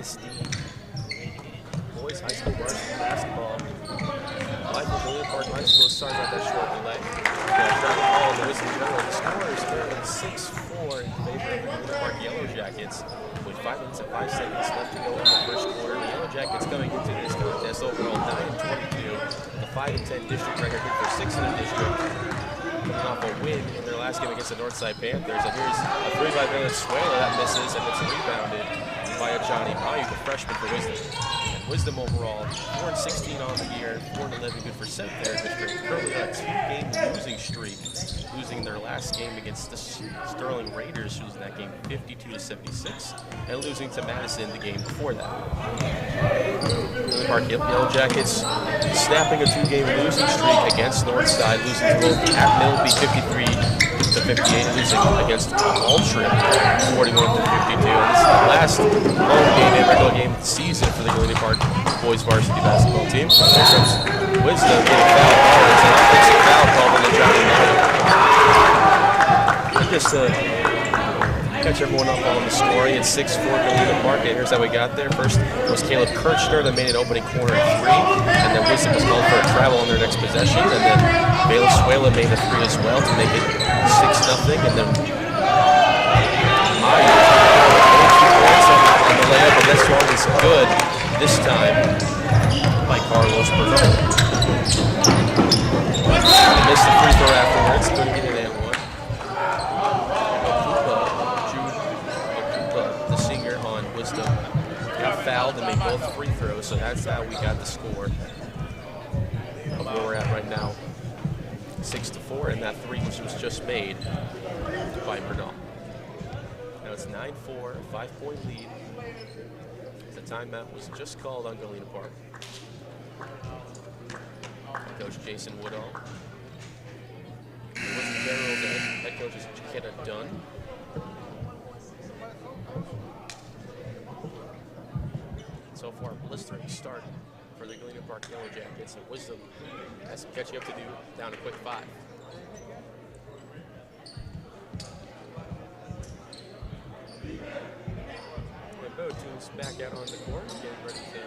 ISD boys high school varsity basketball. Live from Galena Park High School. Sorry about that short delay. Travel ball in the Wisdom General. The score is currently 6-4 in favor of the Galena Park Yellow Jackets with 5 minutes and 5 seconds left to go in the first quarter. The Yellow Jackets coming into this contest overall 9-22. The 5-10 district record here for 6 in the district. Coming off a win in their last game against the Northside Panthers. And here's a 3 by Valenzuela that misses, and it's rebounded by Johnny Mayu, the freshman for Wisdom. And Wisdom overall 4-16 on the year, 4-11 good for 7th there in district. Currently on a 2-game losing streak, losing their last game against the Sterling Raiders, losing that game 52-76, and losing to Madison the game before that. Galena Park Yellow Jackets snapping a 2-game losing streak against Northside, losing to both at Milby 53-58, losing against Altrincham 41-52. And this is the last home game and regular game of the season for the Galena Park boys varsity basketball team. So here comes Wisdom getting fouled hard. It's an offensive foul called on the Johnny Mayu. Just catch everyone up on the scoring. It's 6-4 Galena Park, and here's how we got there. First was Caleb Kirchner that made an opening corner 3, and then Wisdom was called for a travel on their next possession, and then Valenzuela made a 3 as well to make it 6-0, and then Mayu on the layup, and this one is good this time by Carlos Bernal. He missed the free throw afterwards, couldn't get it in one. The senior on Wisdom got fouled and made both free throws, so that's how we got the score of where we're at right now. 6-4, and that 3 was just made by Bernal. Now it's 9-4, a 5-point lead. The timeout was just called on Galena Park. Coach Jason Woodall. It wasn't general, the head coach is Kenna Dunn. So far, blistering start for the Galena Park Yellow Jackets, and Wisdom has some catching up to do, down a quick 5. And Botu's back out on the court, getting ready to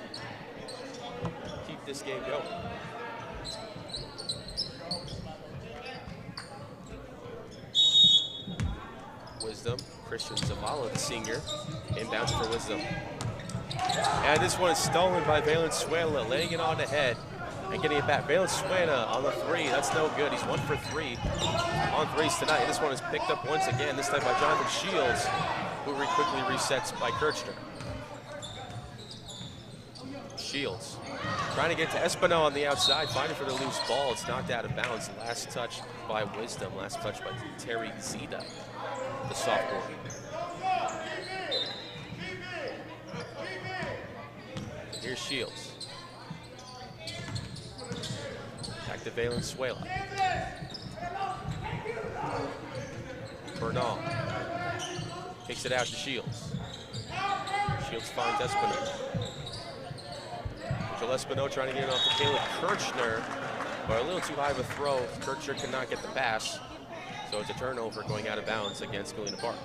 keep this game going. Wisdom, Christian Zavala, the senior, inbounds for Wisdom. And this one is stolen by Valenzuela, laying it on the head and getting it back. Valenzuela on the 3, that's no good. He's 1 for 3 on 3s tonight. This one is picked up once again, this time by Jonathan Shields, who quickly resets by Kirchner. Shields trying to get to Espino on the outside, fighting for the loose ball. It's knocked out of bounds. Last touch by Wisdom, last touch by Terry Zeta, the sophomore. Here's Shields. Back to Valenzuela. Bernal kicks it out to Shields. Shields finds Espino. Espino trying to get it off to Caleb Kirchner, but a little too high of a throw. Kirchner cannot get the pass, so it's a turnover going out of bounds against Galena Park.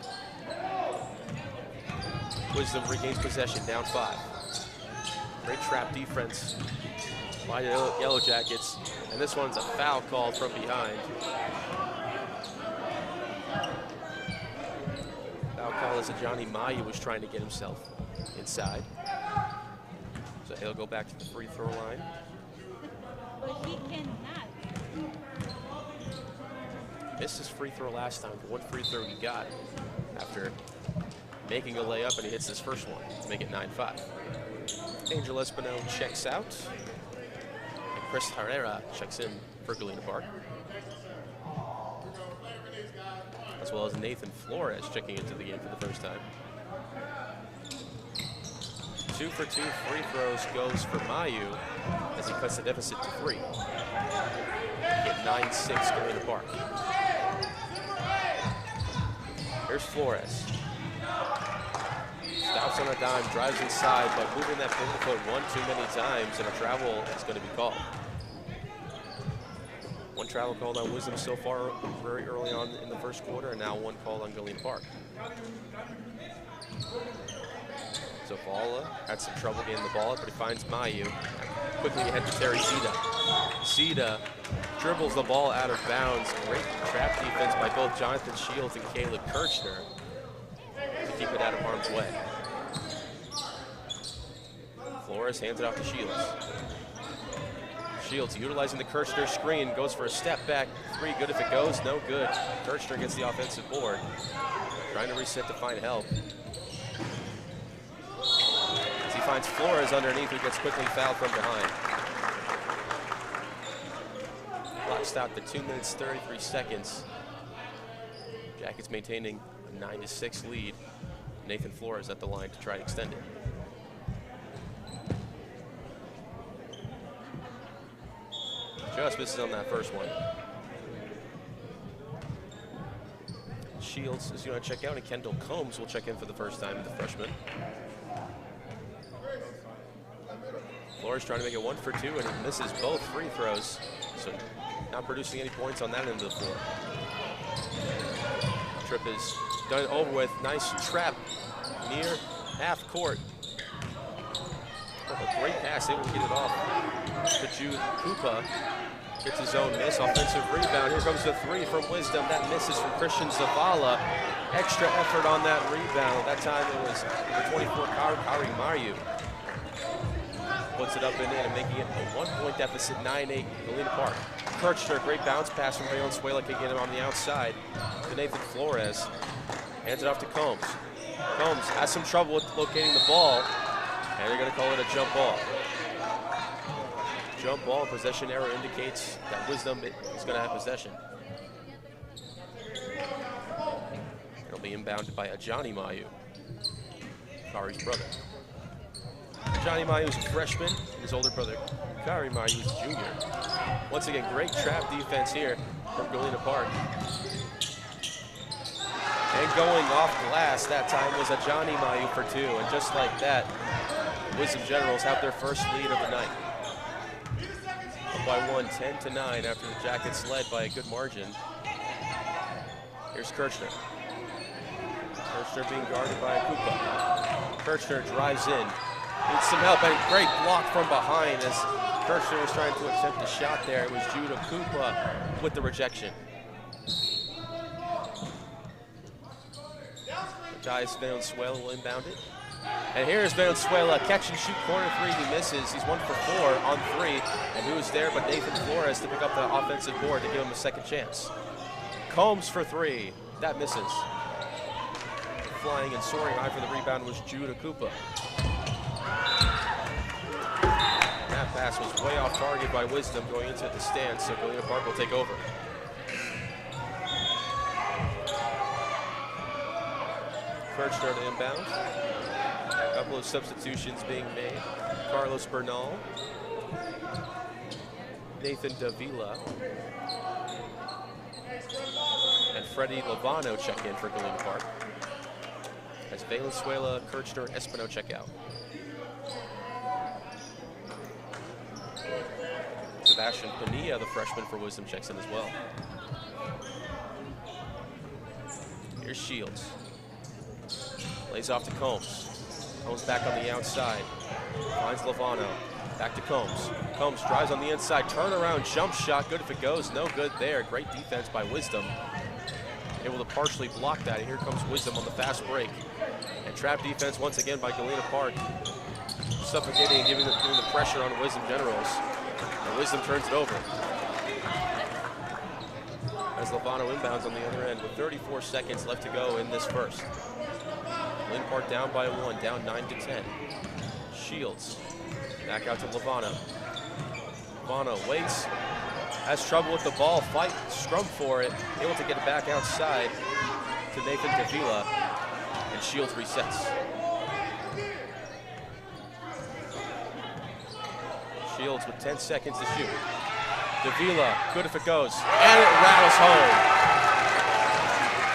Wisdom regains possession, down 5. Great trap defense by the Yellow Jackets, and this one's a foul called from behind. Foul call as Johnny Mayu was trying to get himself inside. So he'll go back to the free throw line. But he cannot. Missed his free throw last time, but one free throw he got after making a layup, and he hits his first one to make it 9-5. Angel Espino checks out, and Chris Herrera checks in for Galena Park, as well as Nathan Flores checking into the game for the first time. 2 for 2 free throws goes for Mayu as he cuts the deficit to 3. Get 9-6 Galena Park. Here's Flores. Stops on a dime, drives inside, but moving that pivot foot one too many times, and a travel is going to be called. One travel called on Wisdom so far very early on in the first quarter, and now one called on Galena Park. Zavala had some trouble getting the ball up, but he finds Mayu. Quickly ahead to Terry Zita. Zita dribbles the ball out of bounds. Great trap defense by both Jonathan Shields and Caleb Kirchner to keep it out of harm's way. Flores hands it off to Shields. Shields utilizing the Kirchner screen, goes for a step back three, good if it goes, no good. Kirchner gets the offensive board. Trying to reset to find help. As he finds Flores underneath, who gets quickly fouled from behind. Clock stopped at 2 minutes, 33 seconds. Jackets maintaining a 9-6 lead. Nathan Flores at the line to try to extend it. Just misses on that first one. Shields is going to check out, and Kendall Combs will check in for the first time, the freshman. Flores trying to make it 1 for 2, and he misses both free throws, so not producing any points on that end of the floor. Trip is done over with. Nice trap near half court. A great pass, able to get it off to Jude Koopa. Gets his own miss, offensive rebound. Here comes the three from Wisdom. That misses from Christian Zavala. Extra effort on that rebound. That time it was number 24, Kari Mayu. Puts it up and in and making it a 1-point deficit, 9-8, Galena Park. Kirchner, great bounce pass from Valenzuela, can get him on the outside to Nathan Flores. Hands it off to Combs. Combs has some trouble with locating the ball, and they're going to call it a jump ball. Jump ball, possession error indicates that Wisdom is going to have possession. It'll be inbounded by Ajani Mayu, Kari's brother. Ajani Mayu is a freshman, and his older brother, Kari Mayu, is a junior. Once again, great trap defense here from Galena Park. And going off glass, that time was Ajani Mayu for 2, and just like that, Wisdom Generals have their first lead of the night. Up by 1, 10-9 after the Jackets led by a good margin. Here's Kirchner. Kirchner being guarded by Koopa. Kirchner drives in. Needs some help, and great block from behind as Kirchner was trying to attempt a shot there. It was Judah Koopa with the rejection. Guys, Valenzuela will inbound it. And here's Valenzuela, catch and shoot corner three, he misses. He's 1 for 4 on 3, and who's there but Nathan Flores to pick up the offensive board to give him a second chance. Combs for 3, that misses. Flying and soaring high for the rebound was Judah Koopa. That pass was way off target by Wisdom going into the stands, so Galena Park will take over. Kirchner to inbound. A couple of substitutions being made. Carlos Bernal, Nathan Davila, and Freddie Lovano check in for Galena Park. As Valenzuela, Kirchner, and Espino check out. Sebastian Bonilla, the freshman for Wisdom, checks in as well. Here's Shields. Lays off to Combs. Combs back on the outside. Finds Lovano. Back to Combs. Combs drives on the inside. Turnaround jump shot. Good if it goes. No good there. Great defense by Wisdom. Able to partially block that. And here comes Wisdom on the fast break. And trap defense once again by Galena Park. Suffocating and giving the pressure on Wisdom Generals. And Wisdom turns it over. As Lovano inbounds on the other end with 34 seconds left to go in this first. Galena Park down by 1, down 9-10. Shields back out to Lovano. Lovano waits, has trouble with the ball, fight, scrum for it, able to get it back outside to Nathan Davila, and Shields resets. Shields with 10 seconds to shoot. Davila, good if it goes, and it rattles home.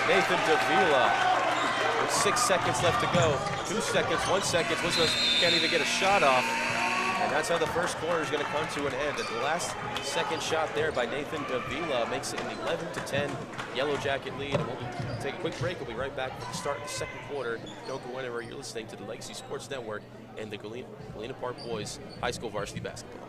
Nathan Davila. 6 seconds left to go. 2 seconds, 1 second. Wisdom can't even get a shot off. And that's how the first quarter is going to come to an end. And the last second shot there by Nathan Davila makes it an 11-10 Yellow Jacket lead. And we'll take a quick break. We'll be right back for the start of the second quarter. Don't go anywhere. You're listening to the Legacy Sports Network and the Galena Park Boys High School Varsity Basketball.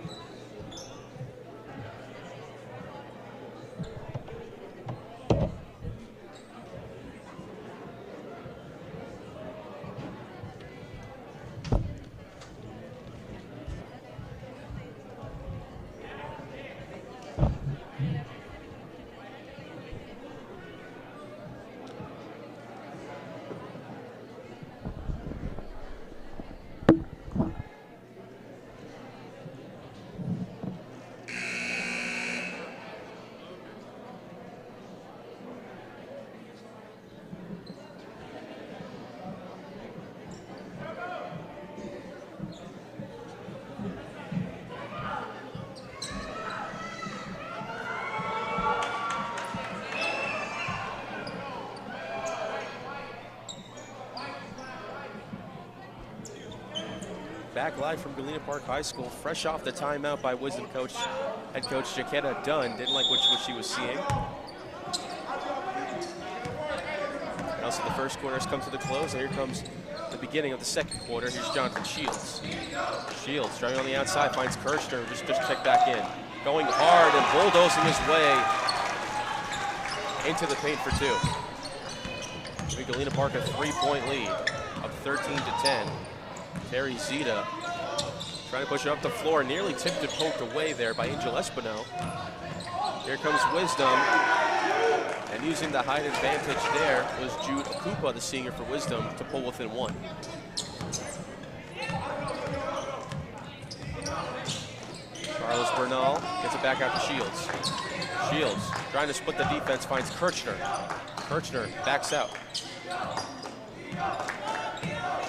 Back live from Galena Park High School, fresh off the timeout by Wisdom head coach Jaquetta Dunn. Didn't like what she was seeing. And also the first quarter has come to the close, and here comes the beginning of the second quarter. Here's Jonathan Shields. Shields driving on the outside, finds Kirchner, just check back in. Going hard and bulldozing his way into the paint for two. Giving Galena Park a 3-point lead of 13-10. Terry Zeta trying to push it up the floor, nearly tipped and poked away there by Angel Espino. Here comes Wisdom, and using the height advantage there was Jude Akupa, the senior for Wisdom, to pull within one. Carlos Bernal gets it back out to Shields. Shields trying to split the defense, finds Kirchner. Kirchner backs out.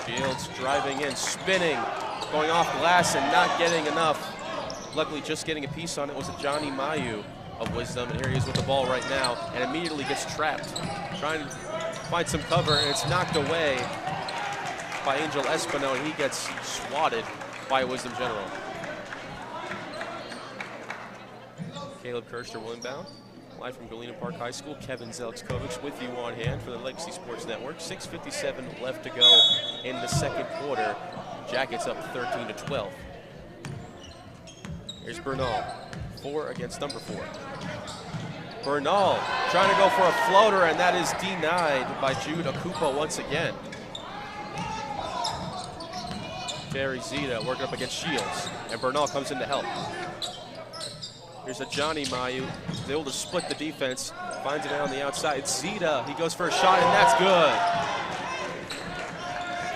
Shields driving in, spinning, going off glass and not getting enough. Luckily, just getting a piece on it was a Johnny Mayu of Wisdom, and here he is with the ball right now, and immediately gets trapped. Trying to find some cover, and it's knocked away by Angel Espino, and he gets swatted by a Wisdom General. Caleb Kirchner will inbound. Live from Galena Park High School, Kevin Zelks-Kovics with you on hand for the Legacy Sports Network. 6:57 left to go in the second quarter. Jackets up 13-12. Here's Bernal, 4 against number 4. Bernal trying to go for a floater, and that is denied by Jude Akupa once again. Terry Zeta working up against Shields, and Bernal comes in to help. Here's a Johnny Mayu, he's able to split the defense, finds it out on the outside. Zeta, he goes for a shot, and that's good.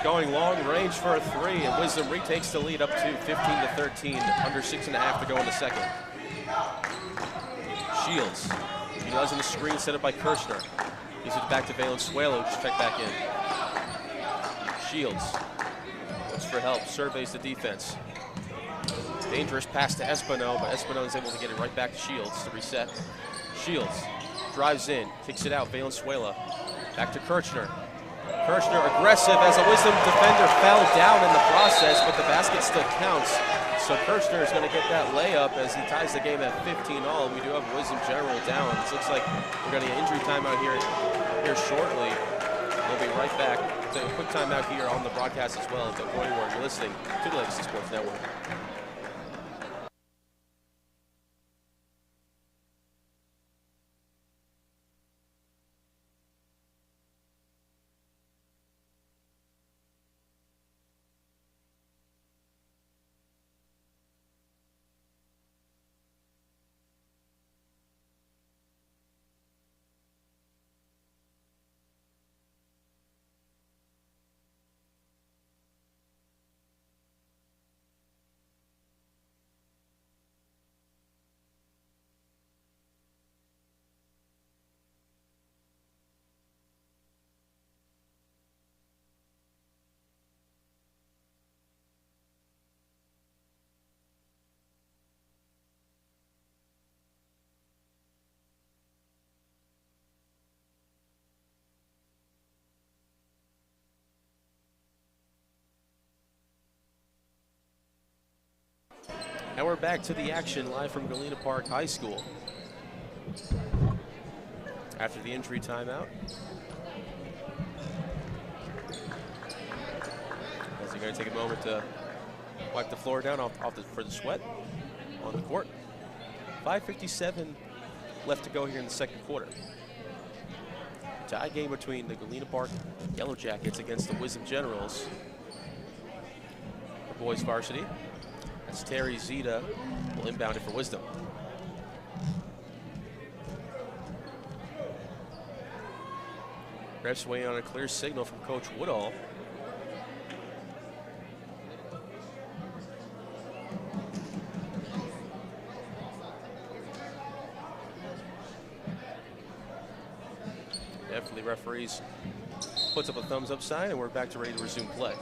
Going long range for a 3, and Wisdom retakes the lead up to 15-13, under 6.5 to go in the second. Shields, utilizing the screen set up by Kirchner. Gives it back to Valenzuela, just check back in. Shields looks for help, surveys the defense. Dangerous pass to Espino, but Espino is able to get it right back to Shields to reset. Shields drives in, kicks it out, Valenzuela. Back to Kirchner. Kirchner aggressive as a Wisdom defender fell down in the process, but the basket still counts. So Kirchner is going to get that layup as he ties the game at 15-all. We do have Wisdom General down. It looks like we're going to get injury timeout here shortly. We'll be right back. Take a quick timeout here on the broadcast as well. Don't go anywhere. You're listening to the Legacy Sports Network. And we're back to the action live from Galena Park High School. After the injury timeout. As they're going to take a moment to wipe the floor down for the sweat on the court. 5:57 left to go here in the second quarter. Tie game between the Galena Park Yellow Jackets against the Wisdom Generals. For boys varsity. As Terry Zeta will inbound it for Wisdom. Refs waiting on a clear signal from Coach Woodall. Definitely referees puts up a thumbs up sign, and we're back to ready to resume play.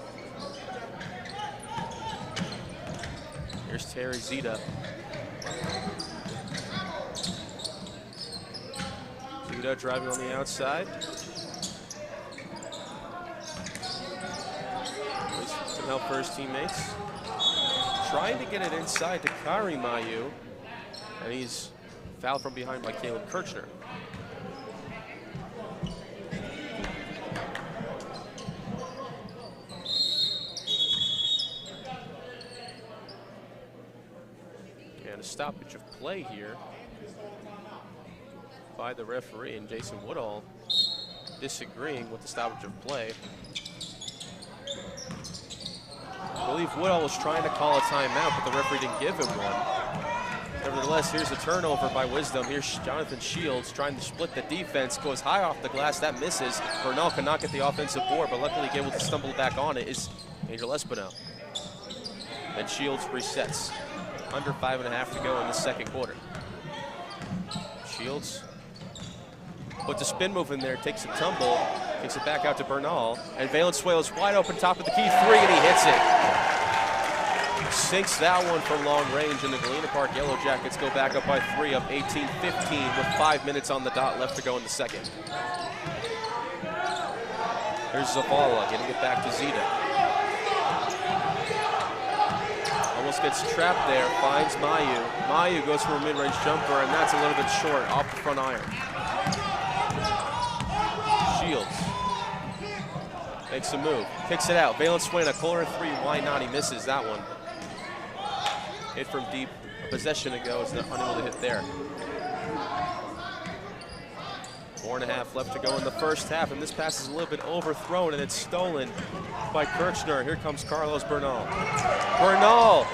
Here's Terry Zeta. Zeta driving on the outside. Some help for his teammates. Trying to get it inside to Kari Mayu, and he's fouled from behind by Caleb Kirchner. And a stoppage of play here by the referee, and Jason Woodall disagreeing with the stoppage of play. I believe Woodall was trying to call a timeout, but the referee didn't give him one. Nevertheless, here's a turnover by Wisdom. Here's Jonathan Shields trying to split the defense, goes high off the glass, that misses. Bernal cannot get the offensive board, but luckily able to stumble back on it is Angel Espinel. Then Shields resets. Under 5.5 to go in the second quarter. Shields puts a spin move in there, takes a tumble, kicks it back out to Bernal, and Valenzuela's wide open top of the key three, and he hits it. Sinks that one from long range, and the Galena Park Yellow Jackets go back up by 3, up 18-15 with 5 minutes on the dot left to go in the second. Here's Zavala getting it back to Zeta. Almost gets trapped there, finds Mayu. Mayu goes for a mid-range jumper, and that's a little bit short off the front iron. Shields makes a move, kicks it out. Valenzuela, corner three, why not? He misses that one. Hit from deep, a possession ago, is unable to hit there. 4.5 left to go in the first half, and this pass is a little bit overthrown, and it's stolen by Kirchner. Here comes Carlos Bernal. Bernal,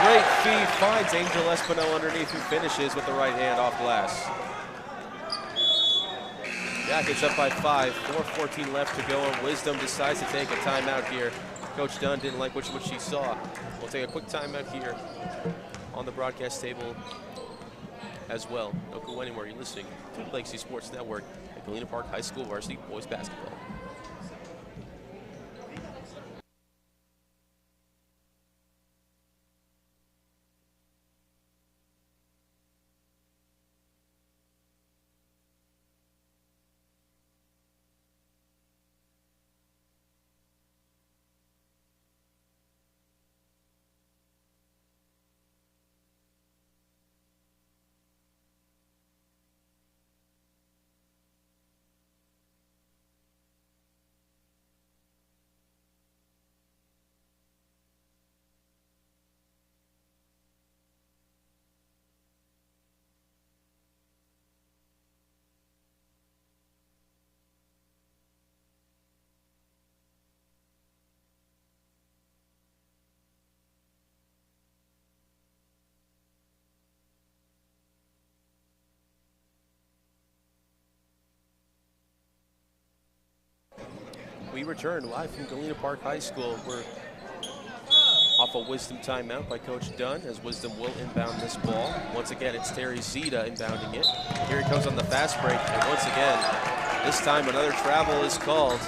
great feed, finds Angel Espinel underneath, who finishes with the right hand off glass. Jackets up by 5, 4:14 left to go, and Wisdom decides to take a timeout here. Coach Dunn didn't like what she saw. We'll take a quick timeout here on the broadcast table as well. Don't go anywhere. You're listening to the Legacy Sports Network at Galena Park High School Varsity Boys Basketball. We return live from Galena Park High School. We're off a Wisdom timeout by Coach Dunn, as Wisdom will inbound this ball. Once again, it's Terry Zeta inbounding it. Here he comes on the fast break, and once again, this time another travel is called.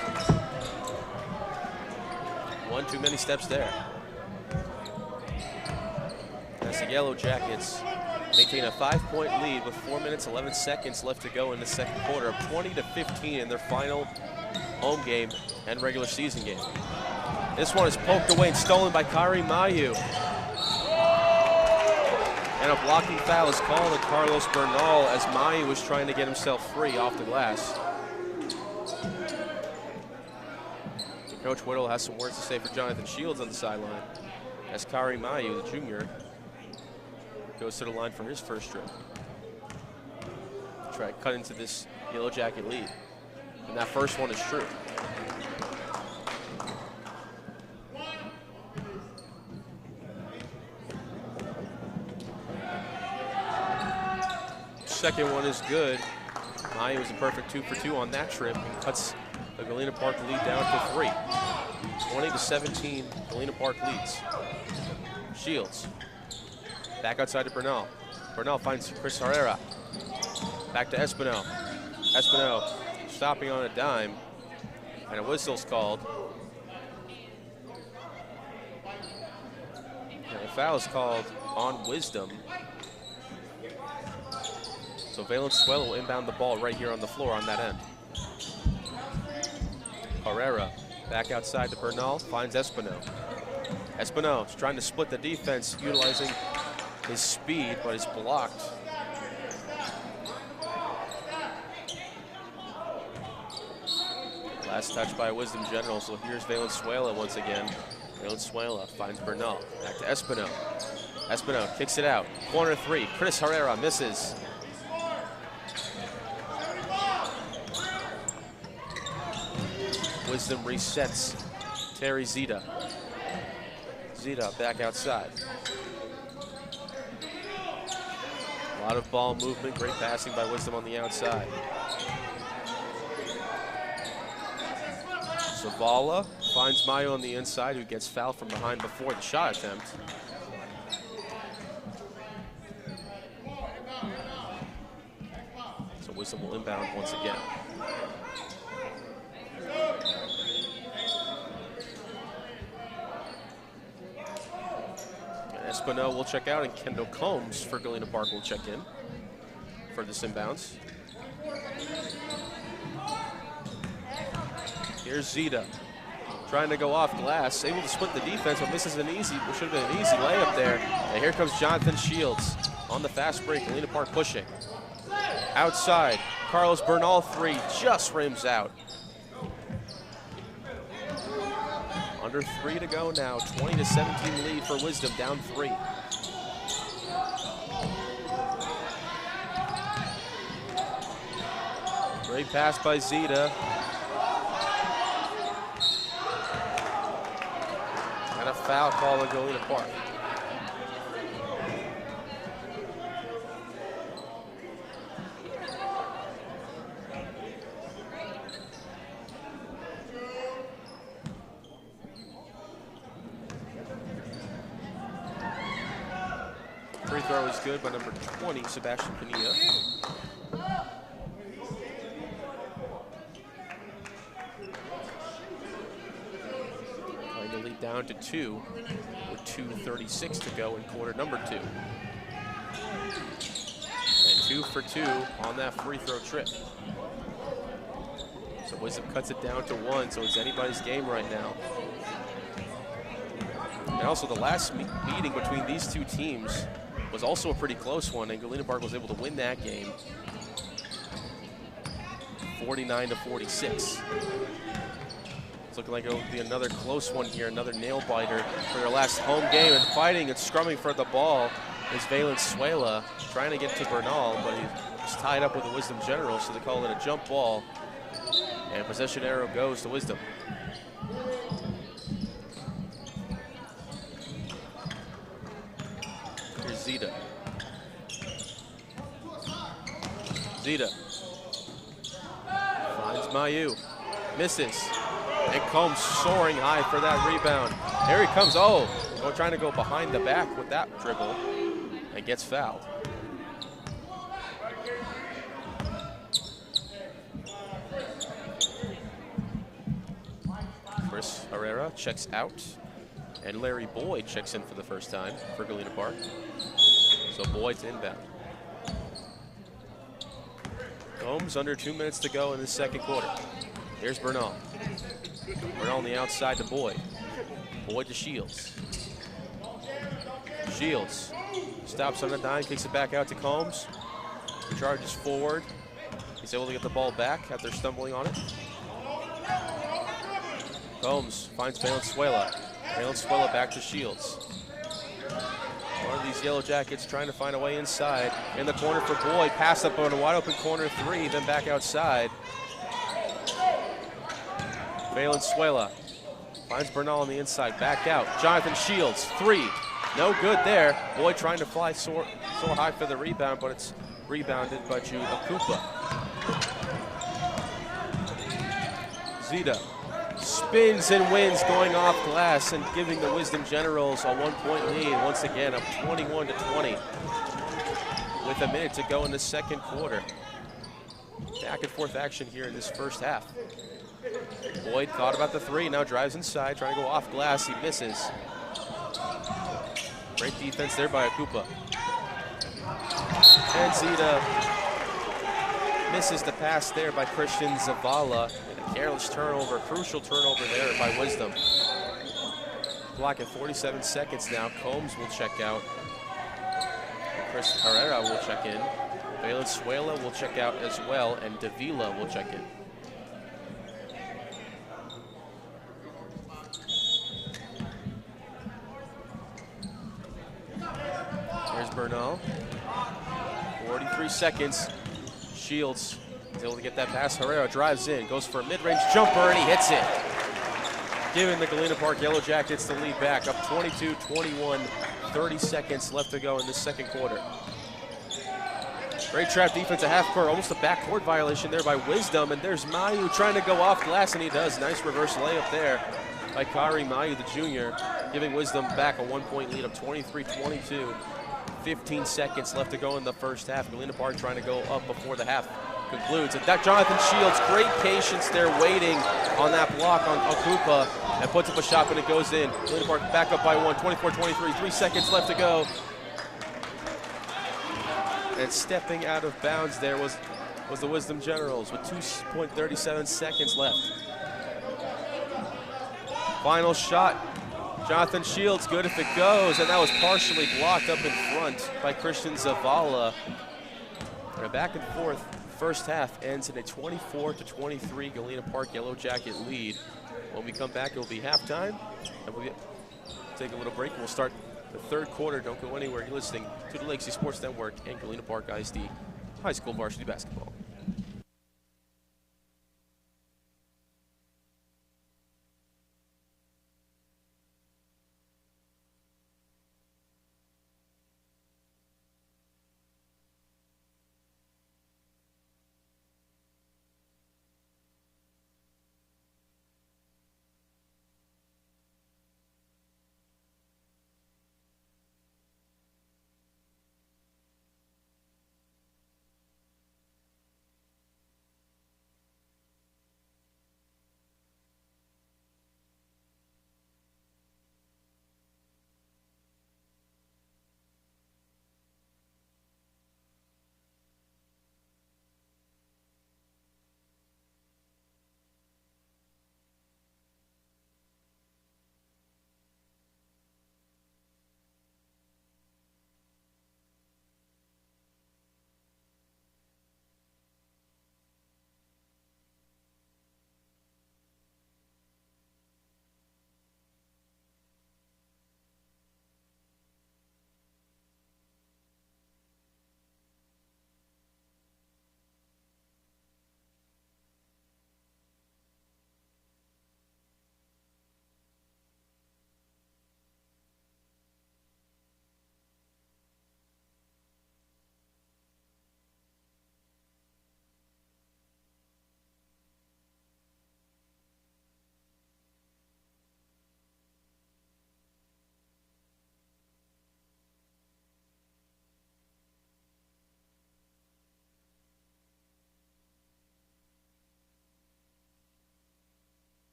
One too many steps there. As the Yellow Jackets maintain a 5-point lead with 4 minutes, 11 seconds left to go in the second quarter, 20-15 in their final home game and regular season game. This one is poked away and stolen by Kari Mayu. And a blocking foul is called on Carlos Bernal as Mayu was trying to get himself free off the glass. Coach Whittle has some words to say for Jonathan Shields on the sideline as Kari Mayu, the junior, goes to the line for his first trip. Try to cut into this Yellow Jacket lead. And that first one is true. Second one is good. Mayu was a perfect 2 for 2 on that trip and cuts the Galena Park lead down to 3. 20-17, Galena Park leads. Shields, back outside to Bernal. Bernal finds Chris Herrera. Back to Espinel. Espinel stopping on a dime, and a whistle's called. And a foul is called on Wisdom. So Valenzuela will inbound the ball right here on the floor on that end. Herrera back outside to Bernal, finds Espinel. Espinel is trying to split the defense, utilizing his speed, but is blocked. Last touch by Wisdom General, so here's Valenzuela once again. Valenzuela finds Bernal, back to Espinel. Espinel kicks it out, corner 3, Chris Herrera misses. Wisdom resets Terry Zita. Zita back outside. A lot of ball movement, great passing by Wisdom on the outside. Zavala finds Mayu on the inside, who gets fouled from behind before the shot attempt. So Wisdom will inbound once again. Espinel will check out, and Kendall Combs for Galena Park will check in for this inbounds. Here's Zita, trying to go off glass, able to split the defense, but misses an easy, which should have been an easy layup there. And here comes Jonathan Shields on the fast break, Galena Park pushing. Outside, Carlos Bernal 3 just rims out. Under 3 to go now, 20-17 lead for Wisdom, down 3. Great pass by Zita. And a foul call on Galena Park. Free throw is good by number 20, Sebastian Pinilla. Trying to lead down to 2 with 2:36 to go in quarter number 2. And 2 for 2 on that free throw trip. So Wisdom cuts it down to 1, so it's anybody's game right now. And also the last meeting between these two teams was also a pretty close one, and Galena Park was able to win that game 49-46. It's looking like it'll be another close one here, another nail biter for their last home game. And fighting and scrumming for the ball is Valenzuela, trying to get to Bernal, but he's tied up with the Wisdom General, so they call it a jump ball. And possession arrow goes to Wisdom. Here's Zita. Zita finds Mayu, misses, and Combs soaring high for that rebound. Here he comes, trying to go behind the back with that dribble, and gets fouled. Chris Herrera checks out, and Larry Boyd checks in for the first time for Galena Park. So Boyd's inbound. Combs under 2 minutes to go in the second quarter. Here's Bernal. Bernal on the outside to Boyd. Boyd to Shields. Shields Stops on the dime, kicks it back out to Combs. Charges forward. He's able to get the ball back after stumbling on it. Combs finds Valenzuela. Valenzuela back to Shields. One of these Yellow Jackets trying to find a way inside. In the corner for Boyd. Pass up on a wide open corner three, then back outside. Valenzuela finds Bernal on the inside. Back out. Jonathan Shields, three. No good there. Boyd trying to fly soar high for the rebound, but it's rebounded by Jude Akupa. Zita spins and wins, going off glass and giving the Wisdom Generals a 1-point lead once again, up 21-20 with a minute to go in the second quarter. Back and forth action here in this first half. Boyd thought about the three, now drives inside, trying to go off glass. He misses. Great defense there by Akupa. And Zita misses the pass there by Christian Zavala. And a careless turnover, crucial turnover there by Wisdom. Clock at 47 seconds now. Combs will check out. Chris Herrera will check in. Valenzuela will check out as well, and Davila will check in. Here's Bernal. 43 seconds. Shields is able to get that pass. Herrera drives in, goes for a mid-range jumper, and he hits it. Giving the Galena Park Yellow Jackets the lead back, up 22-21, 30 seconds left to go in this second quarter. Great trap defense at half court, almost a backcourt violation there by Wisdom, and there's Mayu trying to go off glass, and he does. Nice reverse layup there by Kari Mayu, the junior, giving Wisdom back a 1-point lead of 23-22. 15 seconds left to go in the first half. Galena Park trying to go up before the half concludes. And that Jonathan Shields, great patience there, waiting on that block on Akupa, and puts up a shot, but it goes in. Galena Park back up by one, 24-23, 3 seconds left to go. And stepping out of bounds there was the Wisdom Generals with 2.37 seconds left. Final shot. Jonathan Shields, good if it goes, and that was partially blocked up in front by Christian Zavala. And a back and forth first half ends in a 24-23 Galena Park Yellow Jacket lead. When we come back, it will be halftime, and we'll take a little break, and we'll start the third quarter. Don't go anywhere. You're listening to the Lakeside Sports Network and Galena Park ISD High School Varsity Basketball.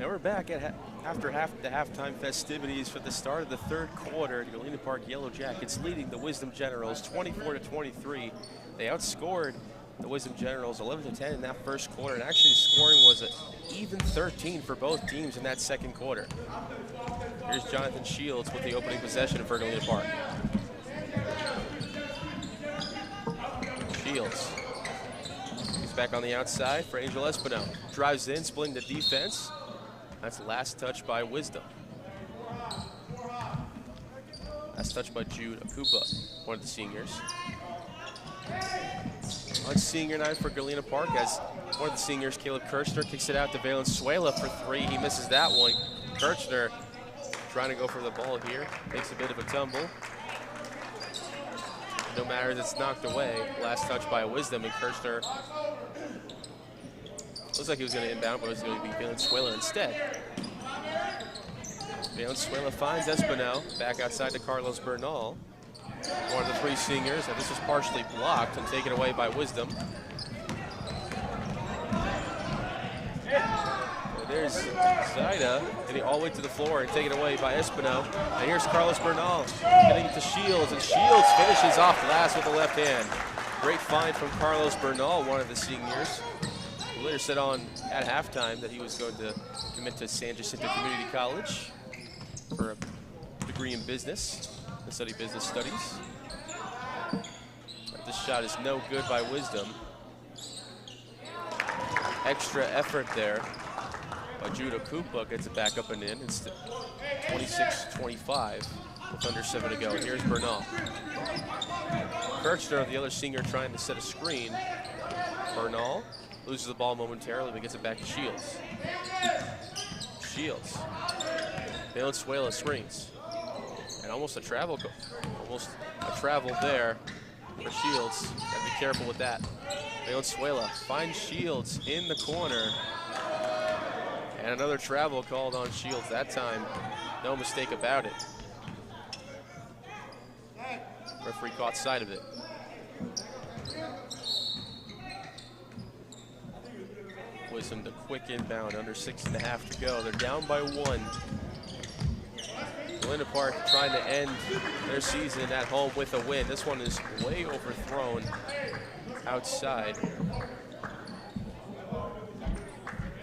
And we're back at after the halftime festivities for the start of the third quarter. Galena Park Yellow Jackets leading the Wisdom Generals 24-23. They outscored the Wisdom Generals 11-10 in that first quarter, and actually the scoring was an even 13 for both teams in that second quarter. Here's Jonathan Shields with the opening possession for Galena Park. Shields. He's back on the outside for Angel Espino. Drives in, splitting the defense. That's the last touch by Wisdom. Last touch by Jude Akupa, one of the seniors. On senior night for Galena Park, as one of the seniors, Caleb Kirchner, kicks it out to Valenzuela for three. He misses that one. Kirchner trying to go for the ball here. Takes a bit of a tumble. No matter as it's knocked away. Last touch by Wisdom, and Kirchner looks like he was going to inbound, but it was going to be Valenzuela instead. Valenzuela finds Espino back outside to Carlos Bernal. One of the three seniors, and this was partially blocked and taken away by Wisdom. And there's Zaida getting all the way to the floor and taken away by Espino. And here's Carlos Bernal getting it to Shields, and Shields finishes off glass with the left hand. Great find from Carlos Bernal, one of the seniors. Who later said on at halftime that he was going to commit to San Jacinto Community College for a degree in business. Study business studies. But this shot is no good by Wisdom. Extra effort there by Judah Koopa, gets it back up and in. It's 26-25 with under 7 to go. And here's Bernal. Kirchner, the other senior, trying to set a screen. Bernal loses the ball momentarily, but gets it back to Shields. Shields. Valenzuela screens. And almost a travel there for Shields. Gotta be careful with that. Valenzuela finds Shields in the corner. And another travel called on Shields that time. No mistake about it. Referee caught sight of it. Wisdom the quick inbound, under 6.5 to go. They're down by 1. Galena Park trying to end their season at home with a win. This one is way overthrown outside.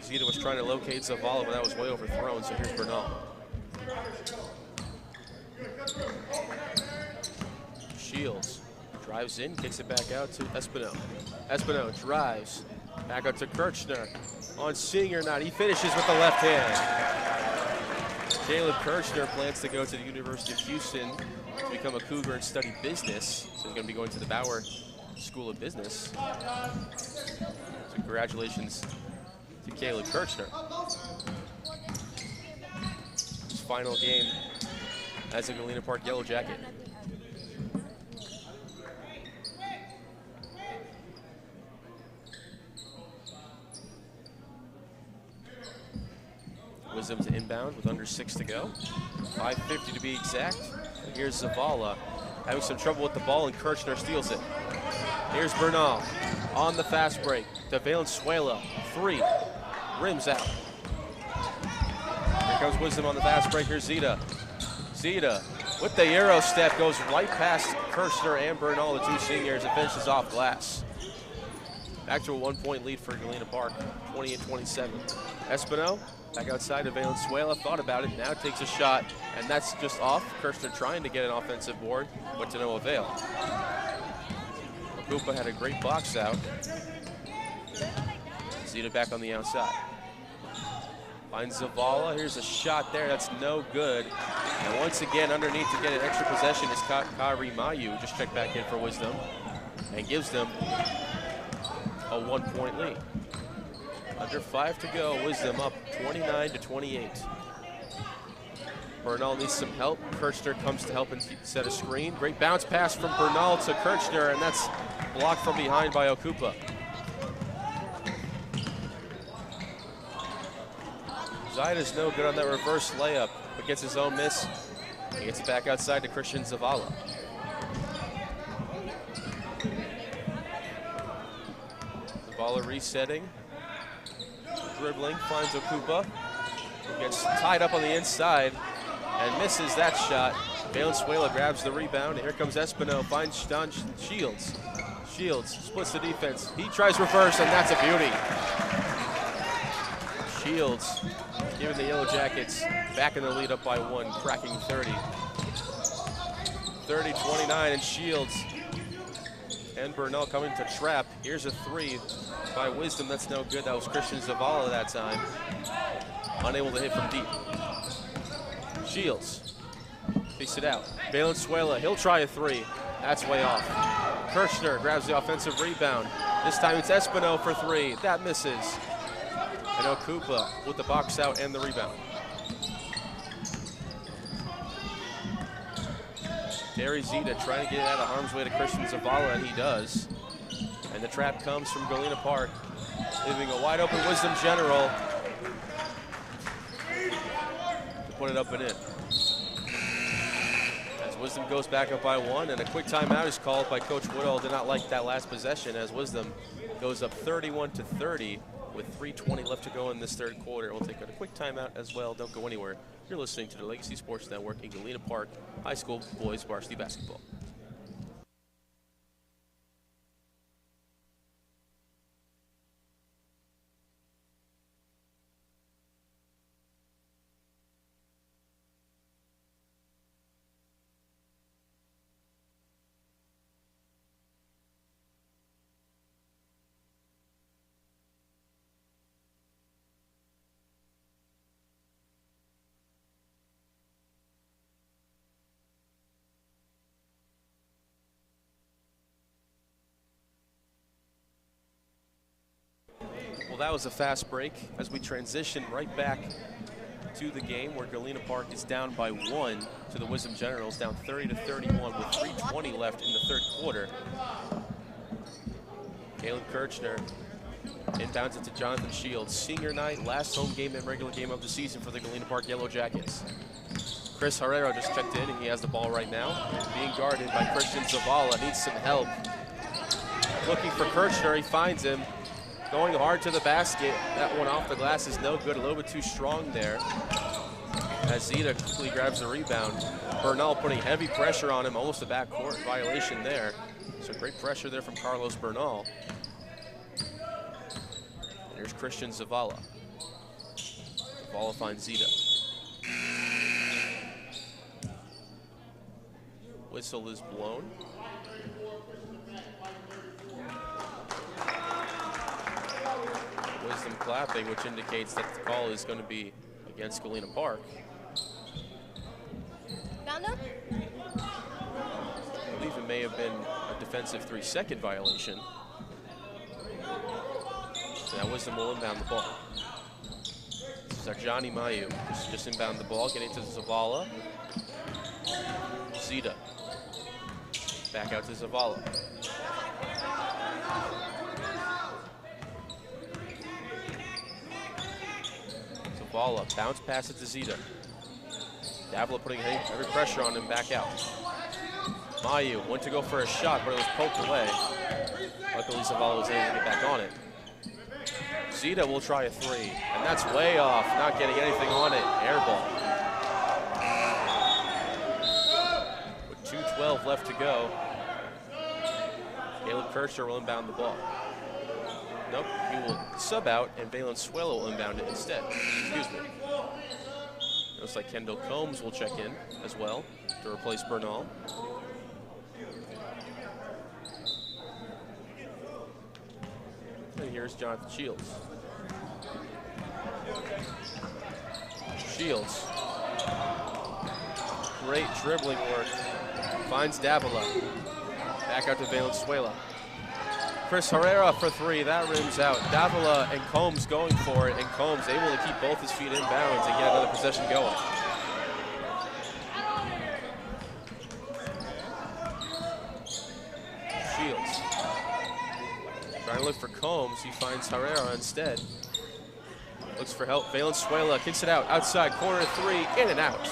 Zita was trying to locate Zavala, but that was way overthrown, so here's Bernal. Shields drives in, kicks it back out to Espino. Espino drives back out to Kirchner. On senior night, he finishes with the left hand. Caleb Kirchner plans to go to the University of Houston to become a Cougar and study business. So he's going to be going to the Bauer School of Business. So congratulations to Caleb Kirchner. His final game as a Galena Park Yellow Jacket. Wisdom to inbound with under 6 to go. 5:50 to be exact. And here's Zavala having some trouble with the ball, and Kirchner steals it. Here's Bernal on the fast break to Valenzuela. 3. Rims out. Here comes Wisdom on the fast break. Here's Zita. Zita with the Euro step goes right past Kirchner and Bernal, the two seniors, and finishes off glass. Back to a 1-point lead for Galena Park, 28-27. Espino back outside of Valenzuela, thought about it, now takes a shot, and that's just off. Kirchner trying to get an offensive board, but to no avail. Koopa had a great box out. Zita back on the outside. Finds Zavala, here's a shot there, that's no good. And once again, underneath to get an extra possession is Kari Mayu, just checked back in for Wisdom, and gives them a 1-point lead. Under 5 to go, Wisdom up 29-28. Bernal needs some help. Kirchner comes to help and set a screen. Great bounce pass from Bernal to Kirchner, and that's blocked from behind by Okupa. Zaida's no good on that reverse layup, but gets his own miss. He gets it back outside to Christian Zavala. Zavala resetting. Dribbling, finds Okupa. Gets tied up on the inside and misses that shot. Valenzuela grabs the rebound, and here comes Espino, finds Don Shields. Shields splits the defense. He tries reverse, and that's a beauty. Shields giving the Yellow Jackets back in the lead, up by 1, cracking 30. 30-29, and Shields and Bernal coming to trap. Here's a 3 by Wisdom. That's no good. That was Christian Zavala that time. Unable to hit from deep. Shields takes it out. Valenzuela, he'll try a 3. That's way off. Kirchner grabs the offensive rebound. This time it's Espino for 3. That misses. And Okupa with the box out and the rebound. Gary Zita trying to get it out of harm's way to Christian Zavala, and he does. And the trap comes from Galena Park, leaving a wide open Wisdom General to put it up and in. As Wisdom goes back up by 1, and a quick timeout is called by Coach Woodall. Did not like that last possession, as Wisdom goes up 31-30 with 3:20 left to go in this third quarter. We'll take a quick timeout as well. Don't go anywhere. You're listening to the Legacy Sports Network in Galena Park High School Boys Varsity Basketball. That was a fast break as we transition right back to the game where Galena Park is down by 1 to the Wisdom Generals, down 30-31 with 3:20 left in the third quarter. Caleb Kirchner inbounds it to Jonathan Shields. Senior night, last home game and regular game of the season for the Galena Park Yellow Jackets. Chris Herrera just checked in, and he has the ball right now. Being guarded by Christian Zavala, needs some help. Looking for Kirchner, he finds him. Going hard to the basket. That one off the glass is no good. A little bit too strong there. As Zita quickly grabs the rebound. Bernal putting heavy pressure on him. Almost a backcourt violation there. So great pressure there from Carlos Bernal. And here's Christian Zavala. Zavala finds Zita. Whistle is blown. Wisdom clapping, which indicates that the call is going to be against Galena Park. Found him? I believe it may have been a defensive 3-second violation. Now Wisdom will inbound the ball. This is our Johnny Mayu. Just inbound the ball, getting to Zavala. Zita. Back out to Zavala. Zavala, bounce pass it to Zita. Davila putting heavy pressure on him, back out. Mayu went to go for a shot, but it was poked away. Luckily, Zavala was able to get back on it. Zita will try a 3, and that's way off, not getting anything on it. Air ball. With 2:12 left to go, Caleb Kirchner will inbound the ball. Nope, he will sub out, and Valenzuela will inbound it instead. Excuse me. Looks like Kendall Combs will check in as well to replace Bernal. And here's Jonathan Shields. Shields. Great dribbling work. Finds Davila. Back out to Valenzuela. Chris Herrera for 3, that rims out. Davila and Combs going for it, and Combs able to keep both his feet in bounds and get another possession going. Shields. Trying to look for Combs, he finds Herrera instead. Looks for help, Valenzuela kicks it out, outside, corner 3, in and out.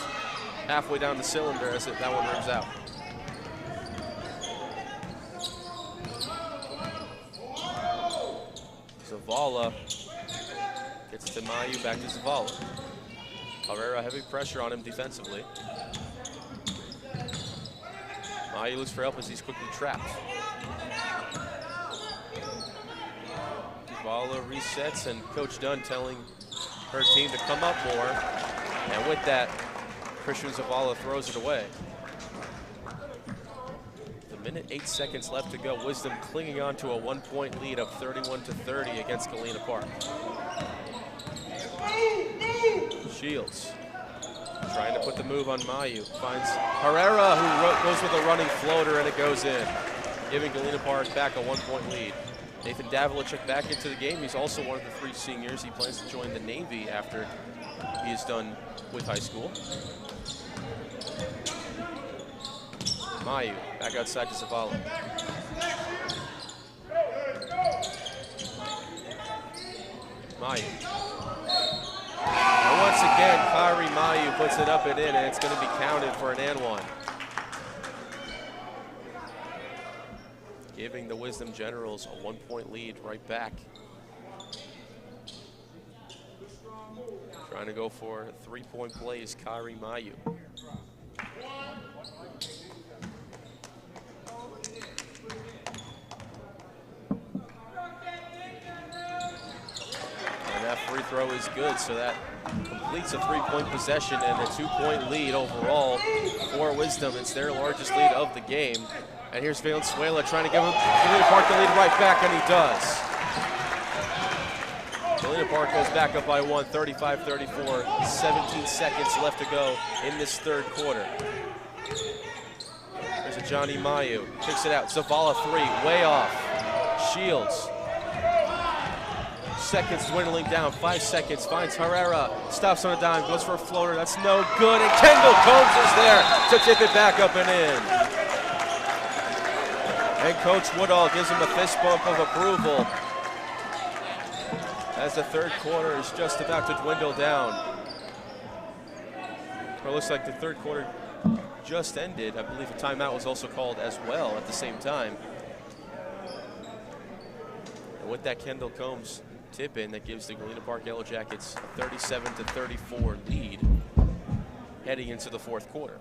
Halfway down the cylinder as that one rims out. Zavala gets to Mayu, back to Zavala. Herrera heavy pressure on him defensively. Mayu looks for help as he's quickly trapped. Zavala resets, and Coach Dunn telling her team to come up more. And with that, Christian Zavala throws it away. The minute 8 seconds left to go. Wisdom clinging on to a 1-point lead of 31-30 against Galena Park. Shields trying to put the move on Mayu. Finds Herrera, who goes with a running floater, and it goes in, giving Galena Park back a 1-point lead. Nathan Davilicek back into the game. He's also one of the 3 seniors. He plans to join the Navy after he is done with high school. Mayu back outside to Zavala. Mayu. And once again, Kyrie Mayu puts it up and in, and it's going to be counted for an and one. Giving the Wisdom Generals a 1-point lead right back. Trying to go for 3-point plays, Kyrie Mayu. And that free throw is good, so that completes a 3-point possession and a 2-point lead overall for Wisdom. It's their largest lead of the game. And here's Valenzuela trying to give Galena Park the lead right back, and he does. Galena Park goes back up by 1, 35-34, 17 seconds left to go in this third quarter. There's a Johnny Mayu, kicks it out, Zavala 3, way off. Shields. Seconds dwindling down, 5 seconds, finds Herrera, stops on a dime, goes for a floater, that's no good, and Kendall Combs is there to tip it back up and in. And Coach Woodall gives him a fist bump of approval as the third quarter is just about to dwindle down. Well, it looks like the third quarter just ended. I believe a timeout was also called as well at the same time. And with that Kendall Combs tip in, that gives the Galena Park Yellow Jackets a 37-34 lead heading into the fourth quarter.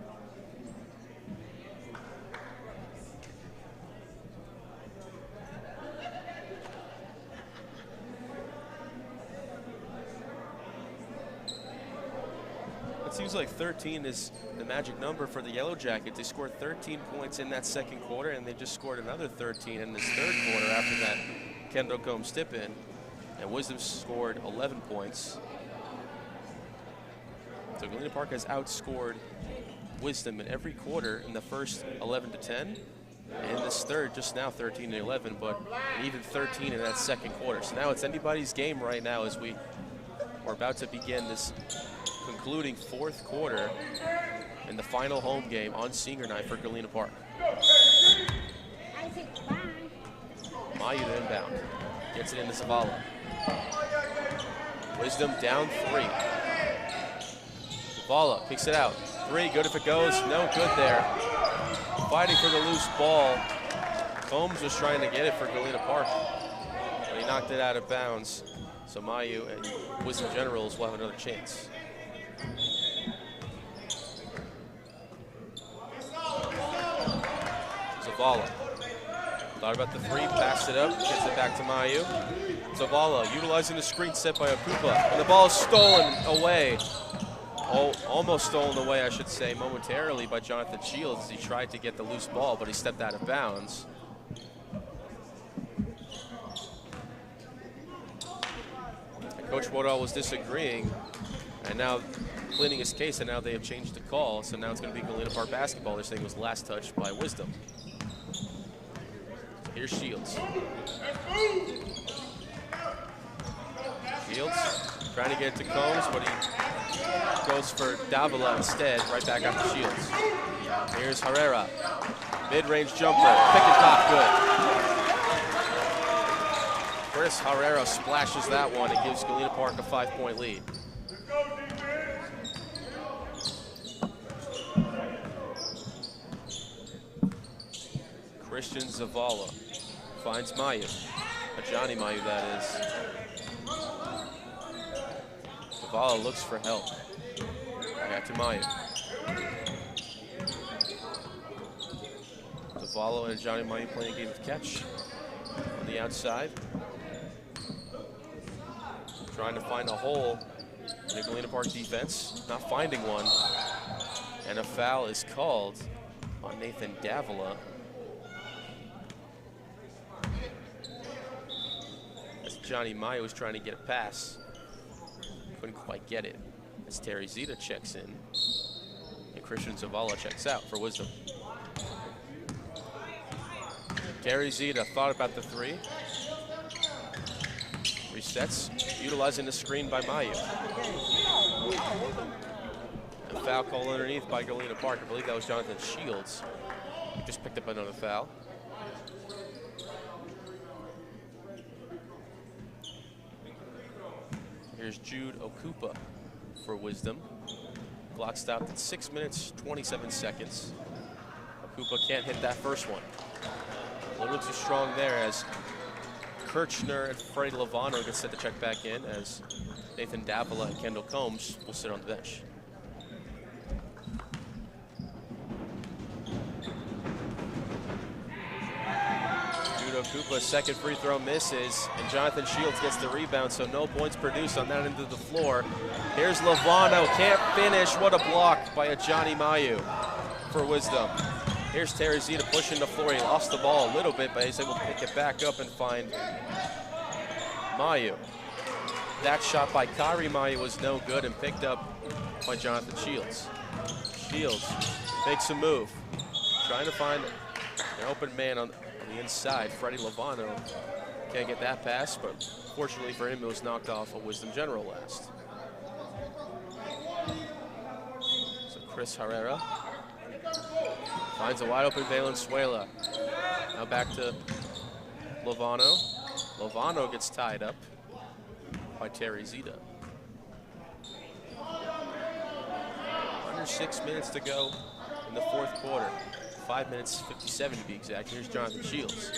It seems like 13 is the magic number for the Yellow Jackets. They scored 13 points in that second quarter, and they just scored another 13 in this third quarter after that Kendall Combs tip in. And Wisdom scored 11 points. So Galena Park has outscored Wisdom in every quarter in the first 11-10. And in this third, just now 13-11, but even 13 in that second quarter. So now it's anybody's game right now as we're about to begin this concluding fourth quarter in the final home game on senior night for Galena Park. Mayu to inbound. Gets it into Zavala. Wisdom down 3. Zavala picks it out. 3, good if it goes. No good there. Fighting for the loose ball. Combs was trying to get it for Galena Park, but he knocked it out of bounds. So Mayu and Wisdom Generals will have another chance. Zavala. Thought about the 3, passed it up, gets it back to Mayu. Zavala utilizing the screen set by Apupa. And the ball is stolen away. Oh, almost stolen away, I should say, momentarily by Jonathan Shields as he tried to get the loose ball, but he stepped out of bounds. And Coach Woodall was disagreeing, and now pleading his case, and now they have changed the call, so now it's going to be Galena Park basketball. They're saying it was last touch by Wisdom. Here's Shields. Shields trying to get it to Combs, but he goes for Davila instead, right back after Shields. Here's Herrera. Mid-range jumper, pick and pop, good. Chris Herrera splashes that one and gives Galena Park a 5-point lead. Christian Zavala finds Mayu. A Johnny Mayu, that is. Zavala looks for help. Back out to Mayu. Zavala and Johnny Mayu playing a game of catch on the outside. Trying to find a hole in the Galena Park defense. Not finding one. And a foul is called on Nathan Davila. As Johnny Mayu was trying to get a pass. Couldn't quite get it. As Terry Zeta checks in. And Christian Zavala checks out for Wisdom. Terry Zeta thought about the three. Resets, utilizing the screen by Mayu. A foul call underneath by Galena Park. I believe that was Jonathan Shields. He just picked up another foul. Here's Jude Okupa for Wisdom. Clock stopped at 6 minutes, 27 seconds. Okupa can't hit that first one. A little too strong there as Kirchner and Freddie Lovano get set to check back in as Nathan Davila and Kendall Combs will sit on the bench. Jude Okupa's second free throw misses, and Jonathan Shields gets the rebound, so no points produced on that end of the floor. Here's Lovano, can't finish. What a block by a Johnny Mayu for Wisdom. Here's Terry Zeta pushing the floor. He lost the ball a little bit, but he's able to pick it back up and find Mayu. That shot by Kyrie Mayu was no good and picked up by Jonathan Shields. Shields makes a move, trying to find an open man on the inside. Freddie Lovano can't get that pass, but fortunately for him, it was knocked off a Wisdom General last. So Chris Herrera finds a wide open Valenzuela. Now back to Lovano. Lovano gets tied up by Terry Zeta. Under 6 minutes to go in the fourth quarter. 5 minutes 57 to be exact. Here's Jonathan Shields.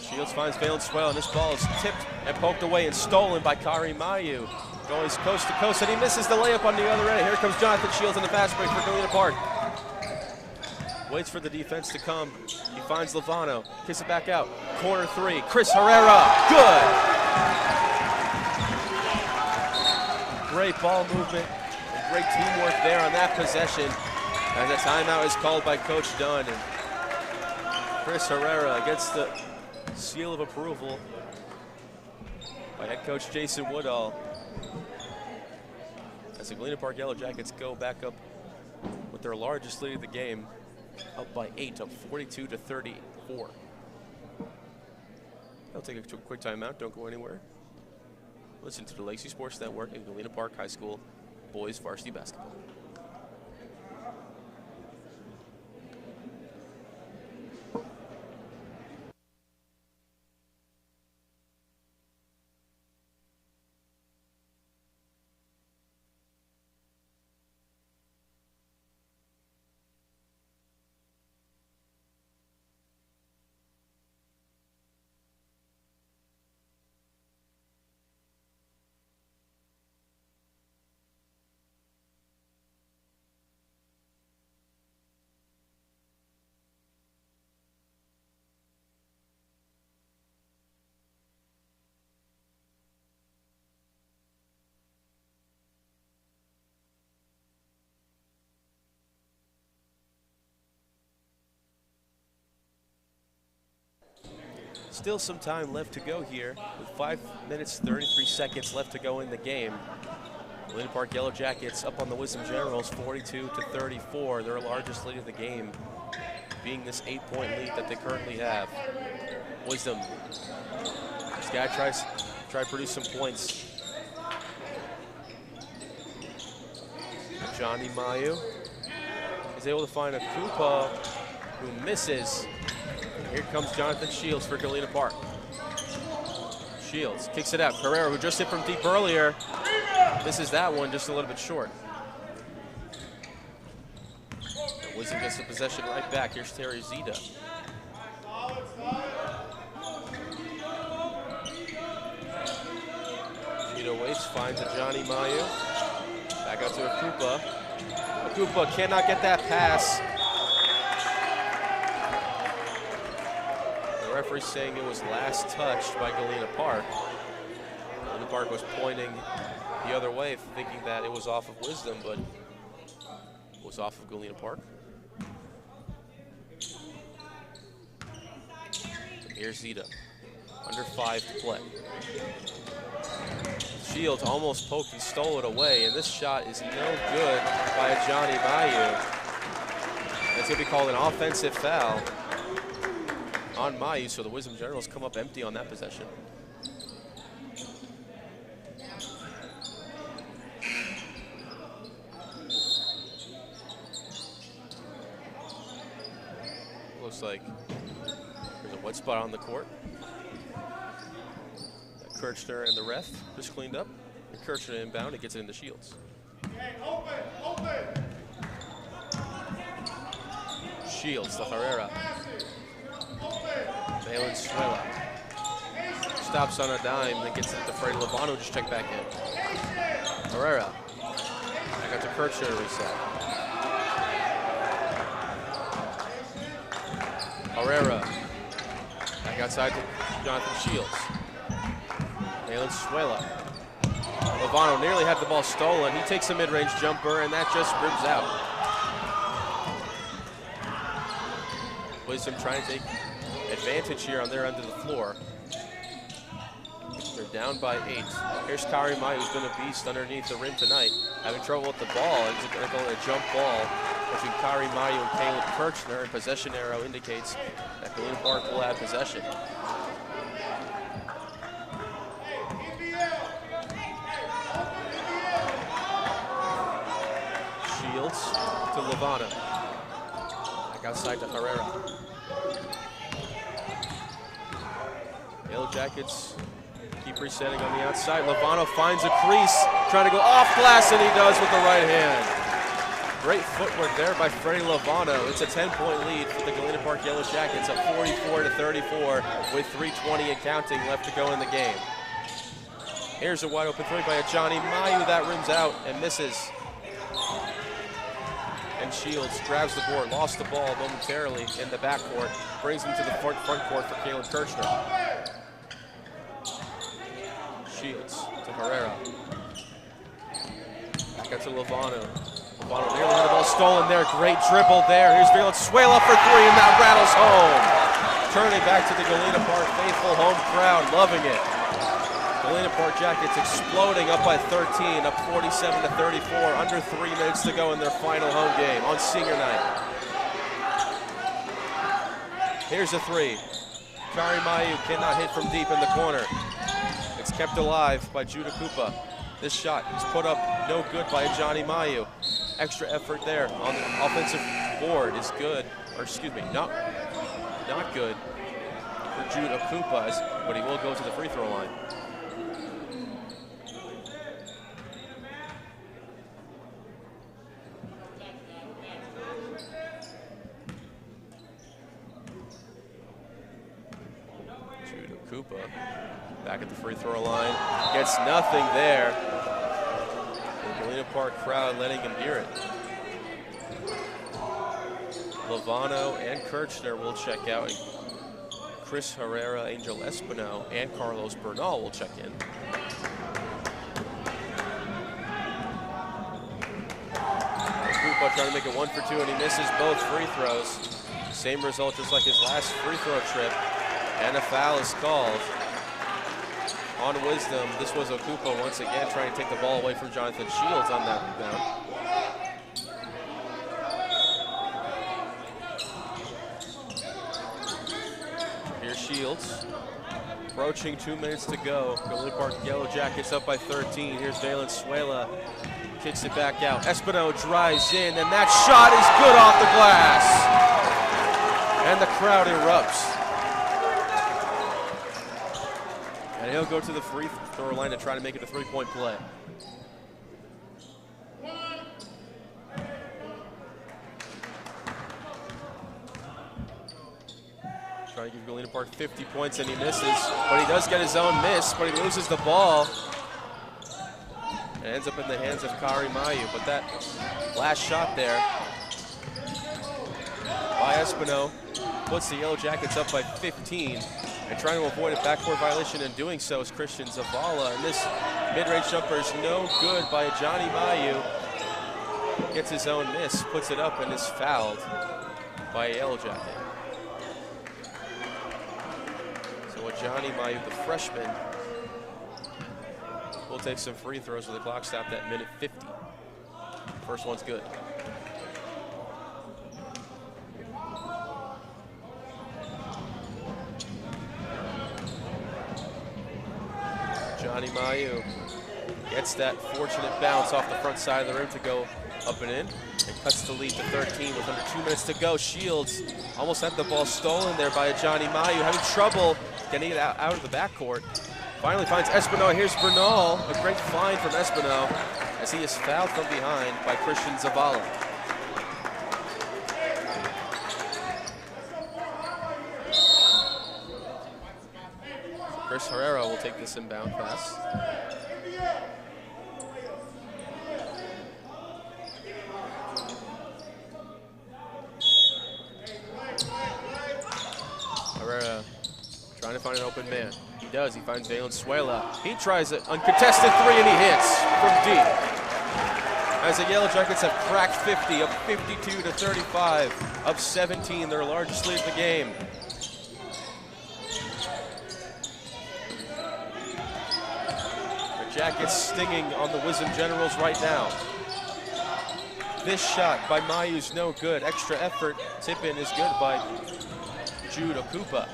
Shields finds Valenzuela, and this ball is tipped and poked away and stolen by Kari Mayu. Going coast to coast, and he misses the layup on the other end. Here comes Jonathan Shields in the fast break for Galena Park. Waits for the defense to come. He finds Lovano, kicks it back out. Corner three, Chris Herrera, good! Great ball movement, and great teamwork there on that possession. As a timeout is called by Coach Dunn, and Chris Herrera gets the seal of approval by head coach Jason Woodall. As the Galena Park Yellow Jackets go back up with their largest lead of the game, up by 8, up 42 to 34. I'll take a quick timeout. Don't go anywhere. Listen to the Lacey Sports Network and Galena Park High School boys varsity basketball. Still some time left to go here with 5 minutes 33 seconds left to go in the game. Galena Park Yellow Jackets up on the Wisdom Generals 42 to 34, their largest lead of the game, being this 8-point lead that they currently have. Wisdom, this guy tries to produce some points. Johnny Mayu is able to find a Kupa who misses. Here comes Jonathan Shields for Galena Park. Shields kicks it out. Herrera, who just hit from deep earlier, misses that one just a little bit short. And Wisdom gets the possession right back. Here's Terry Zeta. Zeta waits, finds a Johnny Mayu. Back Back out to Akupa. Akupa cannot get that pass. The referee saying it was last touched by Galena Park. Galena Park was pointing the other way, thinking that it was off of Wisdom, but it was off of Galena Park. Here's Zeta. Under 5 to play. Shields almost poked and stole it away, and this shot is no good by Johnny Mayu. It's going to be called an offensive foul on Mayu, so the Wisdom Generals come up empty on that possession. Looks like there's a wet spot on the court. Kirchner and the ref just cleaned up. And Kirchner inbound, it gets it into Shields. Shields to Herrera. Valenzuela stops on a dime, then gets it to Freddy Lovano, just check back in. Herrera. Back out to Kirchner to reset. Herrera. Back outside to Jonathan Shields. Valenzuela. Lovano nearly had the ball stolen. He takes a mid-range jumper, and that just ribs out. Wisdom trying to take advantage here on their end of the floor. They're down by 8. Here's Kari Mai, who's been a beast underneath the rim tonight. Having trouble with the ball. It's a jump ball between Kari Mayu and Caleb Kirchner. And possession arrow indicates that Galena Park will have possession. Shields to Lovano. Back outside to Herrera. Yellow Jackets keep resetting on the outside. Lovano finds a crease, trying to go off glass, and he does with the right hand. Great footwork there by Freddie Lovano. It's a 10-point lead for the Galena Park Yellow Jackets, up 44-34 with 3:20 and counting left to go in the game. Here's a wide open three by Johnny Mayu that rims out and misses. And Shields grabs the board, lost the ball momentarily in the backcourt, brings him to the front court for Caleb Kirchner. Shields to Herrera. Back out to Lovano. Lovano nearly had the ball stolen there. Great dribble there. Here's Valenzuela for 3, and that rattles home. Turning back to the Galena Park faithful home crowd, loving it. Galena Park Jackets exploding up by 13, up 47-34, under 3 minutes to go in their final home game on senior night. Here's a 3. Kari Mayu cannot hit from deep in the corner. It's kept alive by Judah Kupa. This shot is put up no good by Johnny Mayu. Extra effort there on the offensive board is good, or excuse me, not good for Judah Kupa, but he will go to the free throw line. Kupa back at the free throw line, gets nothing there. The Galena Park crowd letting him hear it. Lovano and Kirchner will check out. Chris Herrera, Angel Espino, and Carlos Bernal will check in. Kupa trying to make it 1 for 2, and he misses both free throws. Same result just like his last free throw trip. And a foul is called on Wisdom. This was Okupa once again trying to take the ball away from Jonathan Shields on that rebound. Here's Shields. Approaching 2 minutes to go. Galena Park Yellow Jackets up by 13. Here's Valenzuela. Kicks it back out. Espino drives in, and that shot is good off the glass. And the crowd erupts. And he'll go to the free throw line to try to make it a 3-point play. Trying to give Galena Park 50 points, and he misses. But he does get his own miss, but he loses the ball. It ends up in the hands of Kari Mayu, but that last shot there by Espino puts the Yellow Jackets up by 15, and trying to avoid a backcourt violation in doing so is Christian Zavala, and this mid-range jumper is no good by Johnny Mayu. Gets his own miss, puts it up, and is fouled by a Yellow Jacket. So Johnny Mayu, the freshman, will take some free throws with the clock stopped at minute 50. First one's good. Johnny Mayu gets that fortunate bounce off the front side of the rim to go up and in, and cuts the lead to 13 with under 2 minutes to go. Shields almost had the ball stolen there by Johnny Mayu, having trouble getting it out of the backcourt. Finally finds Espino. Here's Bernal, a great find from Espino as he is fouled from behind by Christian Zavala. Chris Herrera will take this inbound pass. Herrera trying to find an open man. He does, he finds Valenzuela. He tries an uncontested three and he hits from deep. As the Yellow Jackets have cracked 50, up 52 to 35, up 17, their largest lead of the game. The Jackets stinging on the Wisdom Generals right now. This shot by Mayu's no good. Extra effort, tip-in is good by Jude Okupa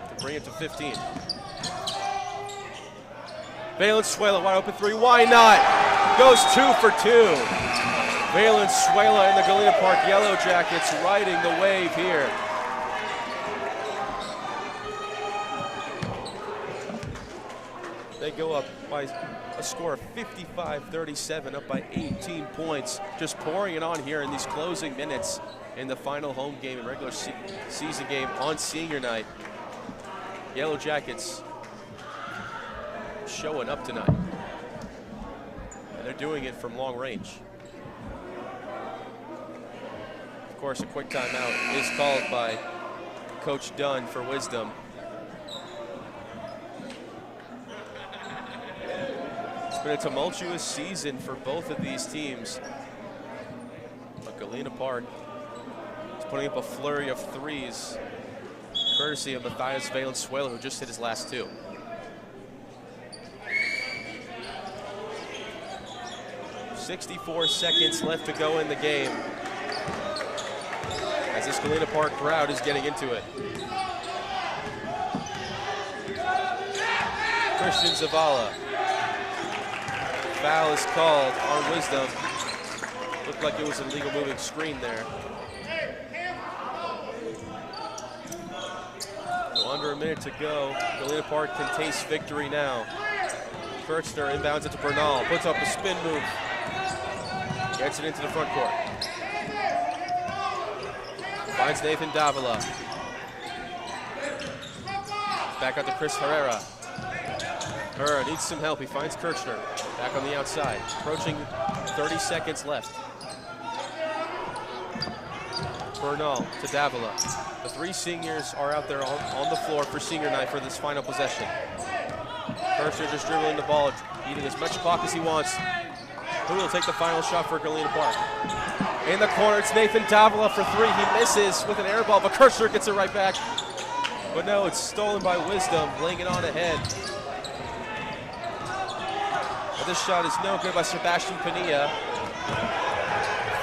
to bring it to 15. Valenzuela, wide open three, why not? Goes 2 for 2. Valenzuela and the Galena Park Yellow Jackets riding the wave here. They go up by a score of 55-37, up by 18 points. Just pouring it on here in these closing minutes in the final home game and regular season game on senior night. Yellow Jackets showing up tonight. And they're doing it from long range. Of course, a quick timeout is called by Coach Dunn for Wisdom. It's been a tumultuous season for both of these teams. But Galena Park is putting up a flurry of threes, courtesy of Matthias Valenzuela, who just hit his last 2. .64 seconds left to go in the game as this Galena Park crowd is getting into it. Christian Zavala. Foul is called on Wisdom. Looked like it was an illegal moving screen there. So under a minute to go. Galena Park can taste victory now. Kirchner inbounds it to Bernal, puts up a spin move. Gets it into the front court. Finds Nathan Davila. Back out to Chris Herrera. Herrera needs some help. He finds Kirchner. Back on the outside. Approaching 30 seconds left. Bernal to Davila. The 3 seniors are out there on the floor for senior night for this final possession. Kirchner just dribbling the ball, eating as much clock as he wants. Who will take the final shot for Galena Park? In the corner, it's Nathan Davila for 3. He misses with an air ball, but Kirchner gets it right back. But no, it's stolen by Wisdom, laying it on ahead. But this shot is no good by Sebastian Pania.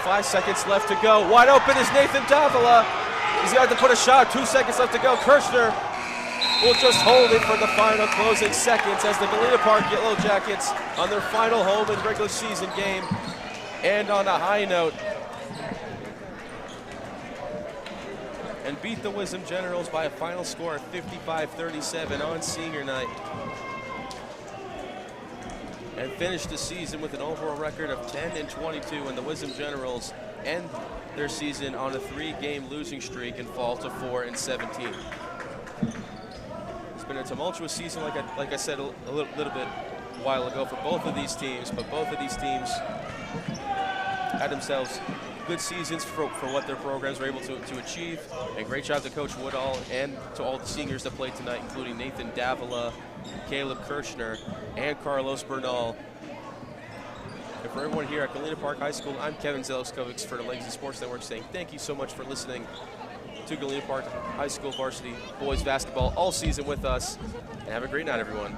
5 seconds left to go. Wide open is Nathan Davila. He's got to put a shot. 2 seconds left to go. Kirchner will just hold it for the final closing seconds as the Galena Park Yellow Jackets on their final home and regular season game. And on a high note, and beat the Wisdom Generals by a final score of 55-37 on senior night. And finish the season with an overall record of 10-22, and the Wisdom Generals end their season on a 3-game losing streak and fall to 4-17. It's been a tumultuous season, like I said a little bit while ago for both of these teams, but both of these teams had themselves good seasons for what their programs were able to achieve. And great job to Coach Woodall and to all the seniors that played tonight, including Nathan Davila, Caleb Kirshner, and Carlos Bernal. And for everyone here at Galena Park High School, I'm Kevin Zelskovics for the Legacy Sports Network saying thank you so much for listening to Galena Park High School varsity boys basketball all season with us. And have a great night, everyone.